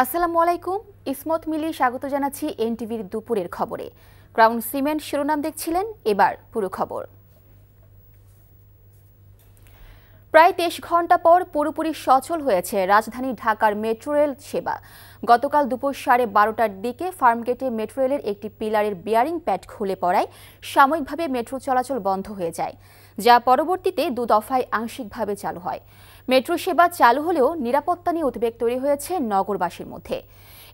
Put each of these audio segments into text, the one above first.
আসসালামু আলাইকুম, ইসমত মিলি স্বাগত জানাচ্ছি এনটিভির দুপুরের খবরে। ক্রাউন সিমেন্ট শিরোনাম দেখছিলেন, এবার পুরো খবর। প্রায় 23 ঘন্টা পর পুরোপুরি সচল হয়েছে রাজধানী ঢাকার মেট্রো রেল সেবা। গতকাল দুপুর 12:30টার দিকে ফার্মগেটে মেট্রো রেলের একটি পিলারের বিয়ারিং প্যাড খুলে পড়ায় সাময়িকভাবে মেট্রো চলাচল বন্ধ হয়ে যায়, যা পরবর্তীতে 2 দফায় আংশিকভাবে চালু হয়। মেট্রো সেবা চালু হলেও নিরাপত্তা নিয়ে উদ্বেগ তৈরি হয়েছে নগরবাসীর মধ্যে।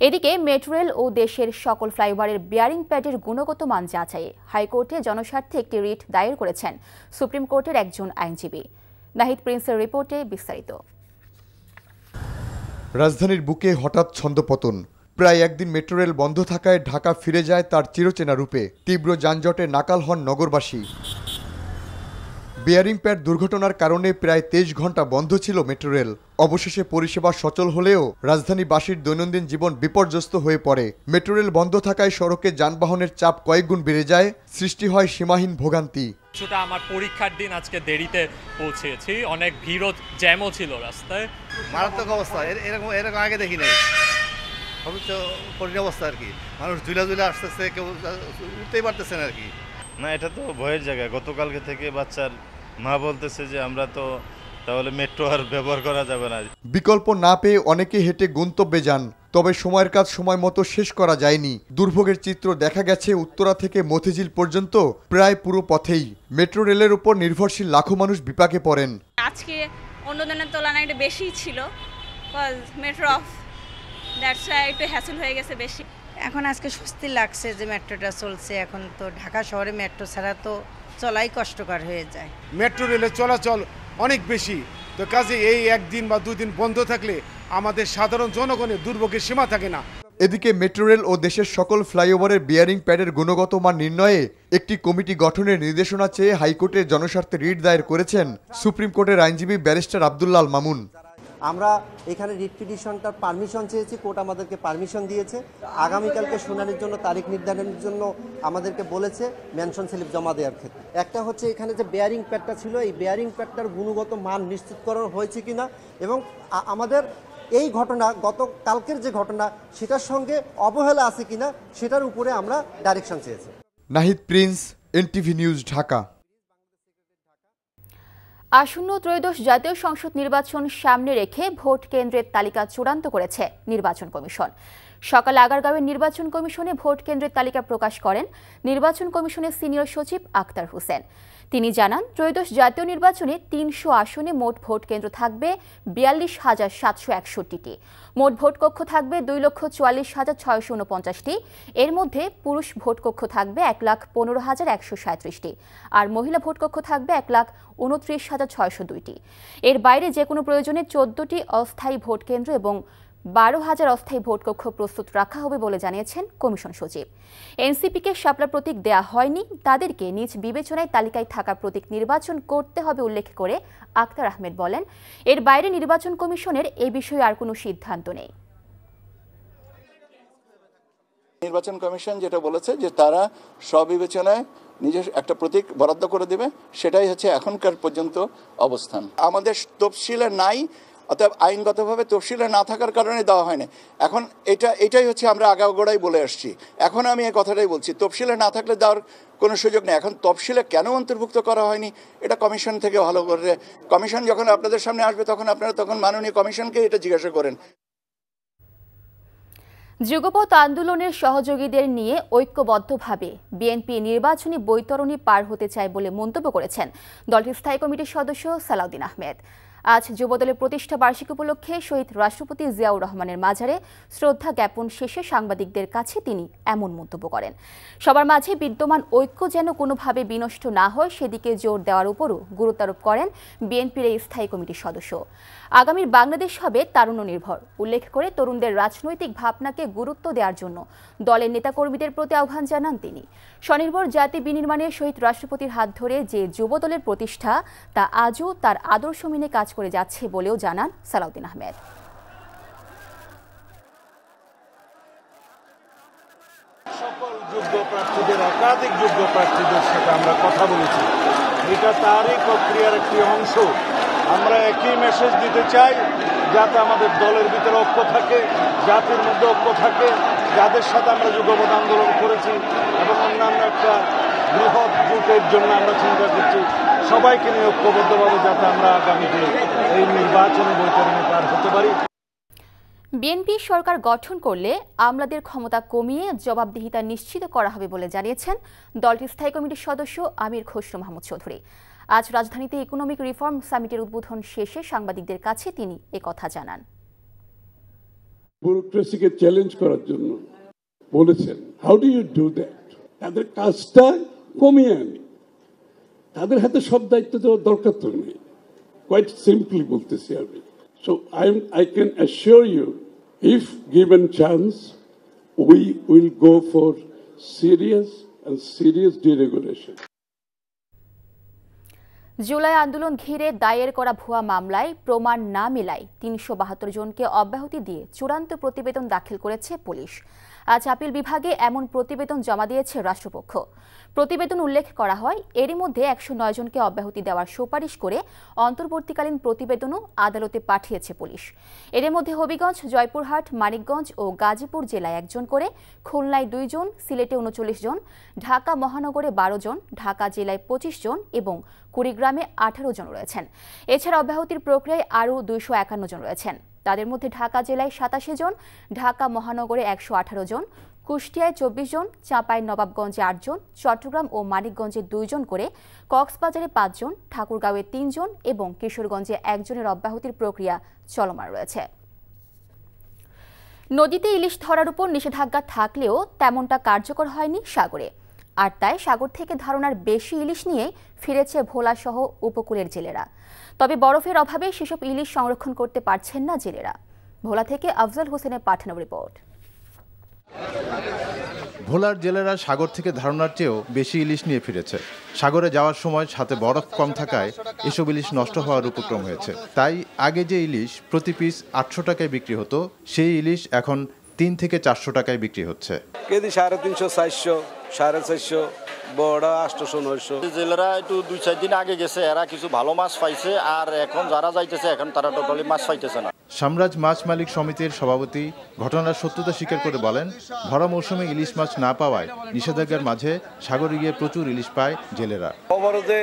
এদিকে মেট্রো রেল ও দেশের সকল ফ্লাইওভারের বিয়ারিং প্যাডের গুণগত মান যাচাইয়ে হাইকোর্টে জনস্বার্থে একটি রিট দায়ের করেছেন সুপ্রিম কোর্টের একজন আইনজীবী। নাহিদ প্রিন্সের রিপোর্টে বিস্তারিত। রাজধানীর বুকে হঠাৎ ছন্দপতন। প্রায় একদিন মেট্রো রেল বন্ধ থাকায় ঢাকা ফিরে যায় তার চিরচেনা রূপে। তীব্র যানজটে নাকাল হন নগরবাসী। বিয়ারিং প্যাড দুর্ঘটনার কারণে প্রায় 23 ঘন্টা বন্ধ ছিল মেট্রো রেল। অবশেষে পরিষেবা সচল হলেও রাজধানীবাসীর দৈনন্দিন জীবন বিপর্যস্ত হয়ে পড়ে। মেট্রো রেল বন্ধ থাকায় সড়কে যানবাহনের চাপ কয়েকগুণ বেড়ে যায়, সৃষ্টি হয় সীমাহীন ভোগান্তি। কিছুটা আমার পরীক্ষার দিন আজকে দেরিতে পৌঁছেছি, অনেক ভিড়ও জ্যামও ছিল রাস্তায়। মারাত্মক অবস্থা, এরকম আগে দেখি নাই। কঠিন অবস্থা আর কি, মানুষ ঝুলা আসতেছে, কেউ উঠতেই পারতেছে না আর কি। না, এটা তো ভয়ের জায়গা। গতকালকে থেকে বাচ্চার মা বলতেছে যে আমরা তো তাহলে মেট্রো আর ব্যবহার করা যাবে না। বিকল্প না পেয়ে অনেকে হেঁটে গন্তব্যে যান, তবে সময়ের কাজ সময় মতো শেষ করা যায়নি। দুর্ভোগের চিত্র দেখা গেছে উত্তরা থেকে মতিঝিল পর্যন্ত প্রায় পুরো পথেই। মেট্রো রেলের উপর নির্ভরশীল লাখো মানুষ বিপাকে পড়েন। আজকে অন্য দিনের তুলনায় একটু বেশিই ছিল, মেট্রো অফ, দ্যাটস ওয়াই একটু হ্যাসেল হয়ে গেছে বেশি। এখন আজকে স্বস্তি লাগছে যে মেট্রোটা চলছে। এখন তো ঢাকা শহরে মেট্রো ছাড়া তো চলাই কষ্টকর হয়ে যায়। মেট্রো রেলের চলাচল অনেক বেশি, তো কাজে এই একদিন বা দুদিন বন্ধ থাকলে আমাদের সাধারণ জনগণের দুর্ভোগের সীমা থাকে না। এদিকে মেট্রো রেল ও দেশের সকল ফ্লাইওভারের বিয়ারিং প্যাডের গুণগত মান নির্ণয়ে একটি কমিটি গঠনের নির্দেশনা চেয়ে হাইকোর্টে জনস্বার্থে রিট দায়ের করেছেন সুপ্রিম কোর্টের আইনজীবী ব্যারিস্টার আব্দুল্লাহ আল মামুন। আমরা এখানে রিট পিটিশনটার পারমিশন চেয়েছি, কোর্ট আমাদেরকে পারমিশন দিয়েছে। আগামীকালকে শুনানির জন্য তারিখ নির্ধারণের জন্য আমাদেরকে বলেছে মেনশন স্লিপ জমা দেওয়ার ক্ষেত্রে। একটা হচ্ছে এখানে যে বেয়ারিং প্যাডটা ছিল, এই বেয়ারিং প্যাডটার গুণগত মান নিশ্চিতকরণ হয়েছে কিনা, এবং আমাদের এই ঘটনা গতকালকের যে ঘটনা সেটার সঙ্গে অবহেলা আছে কিনা সেটার উপরে আমরা ডাইরেকশন চেয়েছি। Nahid Prince, NTV news, Dhaka. আসন্ন ত্রয়োদশ জাতীয় সংসদ নির্বাচন সামনে রেখে ভোট কেন্দ্রের তালিকা চূড়ান্ত করেছে নির্বাচন কমিশন। সকালে আগারগাঁওয়ের নির্বাচন কমিশনে ভোট কেন্দ্রের তালিকা প্রকাশ করেন নির্বাচন কমিশনের সিনিয়র সচিব আক্তার হোসেন। তিনি জানান, ত্রয়োদশ জাতীয় নির্বাচনে 300 আসনে মোট ভোট কেন্দ্র থাকবে 42,761টি। মোট ভোট কক্ষ থাকবে 2,44,649টি। এর মধ্যে পুরুষ ভোট কক্ষ থাকবে 1,15,137টি, আর মহিলা ভোট কক্ষ থাকবে 1,29,602টি। এর বাইরে যে কোনো প্রয়োজনে 14টি অস্থায়ী ভোট কেন্দ্র এবং 12,000 অস্থায়ী ভোটকক্ষ প্রস্তুত রাখা হবে বলে জানিয়েছেন কমিশন সচিব। এনসিপিকে শাপলা প্রতীক দেয়া হয়নি, তাদেরকে নিজ বিবেচনায় তালিকায় থাকা প্রতীক নির্বাচন করতে হবে উল্লেখ করে আক্তার আহমেদ বলেন, এর বাইরে নির্বাচন কমিশনের এ বিষয়ে আর কোনো সিদ্ধান্ত নেই। নির্বাচন কমিশন যেটা বলেছে যে তারা স্ববিবেচনায় নিজের একটা প্রতীক বরাদ্দ করে দেবে, সেটাই হচ্ছে এখনকার পর্যন্ত অবস্থান। আমাদের তফসিলে নাই, অর্থাৎ আইনগতভাবে তফসিলে না থাকার কারণে দেওয়া হয়নি। এখন এটাই হচ্ছে আমরা আগাগোড়াই বলে আসছি। এখন আমি এই কথাটাই বলছি, তফসিলে না থাকলে দেওয়ার কোনো সুযোগ নেই। এখন তফসিলে কেন অন্তর্ভুক্ত করা হয়নি এটা কমিশন থেকে ভালো করে, কমিশন যখন আপনাদের সামনে আসবে তখন আপনারা তখন মাননীয় কমিশনকে এটা জিজ্ঞাসা করেন। যুগপৎ আন্দোলনের সহযোগীদের নিয়ে ঐক্যবদ্ধভাবে বিএনপি নির্বাচনী বৈতরণী পার হতে চায় বলে মন্তব্য করেছেন দলটির স্থায়ী কমিটির সদস্য সালাউদ্দিন আহমেদ। আজ যুবদলের প্রতিষ্ঠা বার্ষিকী উপলক্ষে শহীদ রাষ্ট্রপতি জিয়াউর রহমানের মাজারে শ্রদ্ধা জ্ঞাপন শেষে সাংবাদিকদের কাছে তিনি এমন মন্তব্য করেন। সবার মাঝে বিদ্যমান ঐক্য যেন কোনোভাবে বিনষ্ট না হয় সেদিকে জোর দেওয়ার উপরও গুরুত্বারোপ করেন বিএনপির এই স্থায়ী কমিটির সদস্য। আগামীর বাংলাদেশ হবে তারুণ্য নির্ভর উল্লেখ করে তরুণদের রাজনৈতিক ভাবনাকে গুরুত্ব দেওয়ার জন্য দলের নেতাকর্মীদের প্রতি আহ্বান জানান তিনি। স্বনির্ভর জাতি বিনির্মাণে শহীদ রাষ্ট্রপতির হাত ধরে যে যুবদলের প্রতিষ্ঠা তা আজও তার আদর্শ মেনে কাজ করে যাচ্ছে বলেও জানান সালাউদ্দিন আহমেদ। সকল যোগ্য প্রার্থীদের, একাধিক যোগ্য প্রার্থীদের সাথে আমরা কথা বলেছি, এটা তারই প্রক্রিয়ার একটি অংশ। আমরা একই মেসেজ দিতে চাই, যাতে আমাদের দলের ভিতরে ঐক্য থাকে, জাতির মধ্যে ঐক্য থাকে, যাদের সাথে আমরা যুগপৎ আন্দোলন করেছি এবং অন্যান্য একটা বৃহৎ জোটের জন্য আমরা চিন্তা করছি, সবাইকে নিয়ে ঐক্যবদ্ধভাবে যাতে আমরা আগামীতে এই নির্বাচনী বৈতরণী পার হতে পারি। বিএনপি সরকার গঠন করলে আমলাদের ক্ষমতা কমিয়ে জবাবদিহিতা নিশ্চিত করা হবে বলে জানিয়েছেন দলটির স্থায়ী কমিটির সদস্য আমির খসরু মাহমুদ চৌধুরী। আজ রাজধানীতে ইকোনমিক রিফর্ম সামিটের উদ্বোধন শেষে সাংবাদিকদের কাছে তিনি একথা জানান। ব্যুরোক্রেসিকে চ্যালেঞ্জ করার জন্য বলেছেন, how do you do that? তাদের কাজটা কমিয়ে আনি, তাদের হাতে সব দায়িত্ব দেওয়ার দরকার তো নেই। কোয়াইট সিম্পলি বলতেছি আমি। So I can assure you, if given chance, we will go for serious deregulation. July আন্দোলন ঘিরে দায়ের করা ভুয়া মামলায় প্রমাণ না মেলায় ৩৭২ জনকে অব্যাহতি দিয়ে চূড়ান্ত প্রতিবেদন দাখিল করেছে পুলিশ। আজ আপিল বিভাগে এমন প্রতিবেদন জমা দিয়েছে রাষ্ট্রপক্ষ। প্রতিবেদন উল্লেখ করা হয়, এরই মধ্যে ১০৯ জনকে অব্যাহতি দেওয়ার সুপারিশ করে অন্তর্বর্তীকালীন প্রতিবেদনও আদালতে পাঠিয়েছে পুলিশ। এর মধ্যে হবিগঞ্জ, জয়পুরহাট, মানিকগঞ্জ ও গাজীপুর জেলায় ১ জন করে, খুলনায় ২ জন, সিলেটে ৩৯ জন, ঢাকা মহানগরে ১২ জন, ঢাকা জেলায় ২৫ জন এবং কুড়িগ্রামে ১৮ জন রয়েছেন। এছাড়া অব্যাহতির প্রক্রিয়ায় আরও ২৫১ জন রয়েছেন। তাদের মধ্যে ঢাকা জেলায় ৮৭ জন, ঢাকা মহানগরে ১১৮ জন, কুষ্টিয়ায় ২৪ জন, চাঁপাইনবাবগঞ্জে ৮ জন, চট্টগ্রাম ও মানিকগঞ্জে ২ জন করে, কক্সবাজারে ৫ জন, ঠাকুরগাঁওয়ে ৩ জন এবং কিশোরগঞ্জে ১ জনের অব্যাহতির প্রক্রিয়া চলমান রয়েছে। নদীতে ইলিশ ধরার উপর নিষেধাজ্ঞা থাকলেও তেমনটা কার্যকর হয়নি সাগরে। আর তাই সাগর থেকে ধারণার বেশি ইলিশ নিয়ে ফিরেছে ভোলা সহ উপকূলের জেলেরা। তবে বরফের অভাবে সেসব ইলিশ সংরক্ষণ করতে পারছেন না জেলেরা। ভোলা থেকে আফজল হোসেনের পাঠানো রিপোর্ট। ভোলার জেলেরা সাগর থেকে ধারণার চেয়েও বেশি ইলিশ নিয়ে ফিরেছে। সাগরে যাওয়ার সময় সাথে বরফ কম থাকায় এসব ইলিশ নষ্ট হওয়ার উপক্রম হয়েছে। তাই আগে যে ইলিশ প্রতি পিস ৮০০ টাকায় বিক্রি হতো, সেই ইলিশ এখন ৩ থেকে ৪০০ টাকায় বিক্রি হচ্ছে। কেজি 350, 400, 450, বড় 800, 900। জেলেরা একটু ২-৪ দিন আগে গেছে, এরা কিছু ভালো মাছ পাইছে, আর এখন যারা যাইতেছে এখন তারা টোটালি মাছ পাইতেছে না। সাম্রাজ মাছ মালিক সমিতির সভাপতি ঘটনার সত্যতা স্বীকার করে বলেন, ভরা মৌসুমে ইলিশ মাছ না পাওয়ায় নিষেধাজ্ঞার মাঝে সাগরে গিয়ে প্রচুর ইলিশ পায় জেলেরা। অবরোধে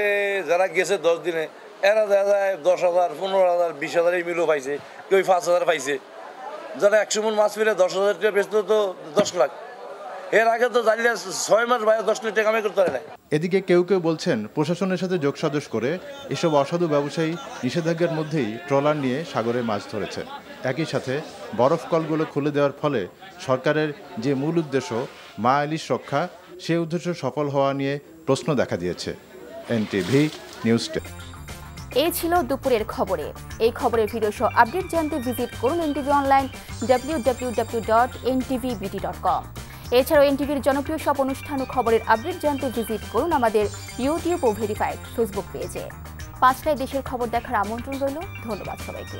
যারা গেছে 10 দিনে, এরা দেখা যায় 10,000, 15,000, 20,000 এই মিলও পাইছে, কেউ 5,000 পাইছে। যারা 100 মণ মাছ পেলে 10,000 টাকা বেচত তো 10 লাখ। এর আগে তো জানিয়ে 6 মাস বাইরে 10 লাখ টাকা কামাই করতে পারে না। এদিকে কেউ কেউ বলছেন, প্রশাসনের সাথে যোগসাজশ করে এসব অসাধু ব্যবসায়ী নিষেধাজ্ঞার মধ্যেই ট্রলার নিয়ে সাগরে মাছ ধরেছে। একই সাথে বরফ কলগুলো খুলে দেওয়ার ফলে সরকারের যে মূল উদ্দেশ্য মা ইলিশ রক্ষা, সে উদ্দেশ্য সফল হওয়া নিয়ে প্রশ্ন দেখা দিয়েছে। NTV news desk. এই ছিল দুপুরের খবরে। এই খবরের ভিডিও সহ আপডেট জানতে ভিজিট করুন এনটিভি অনলাইন www.ntvbt.com। এছাড়াও এনটিভির জনপ্রিয় সব অনুষ্ঠান ও খবরের আপডেট জানতে ভিজিট করুন আমাদের ইউটিউব ও ভেরিফাইড ফেসবুক পেজে। 5টায় দেশের খবর দেখার আমন্ত্রণ রইল। ধন্যবাদ সবাইকে।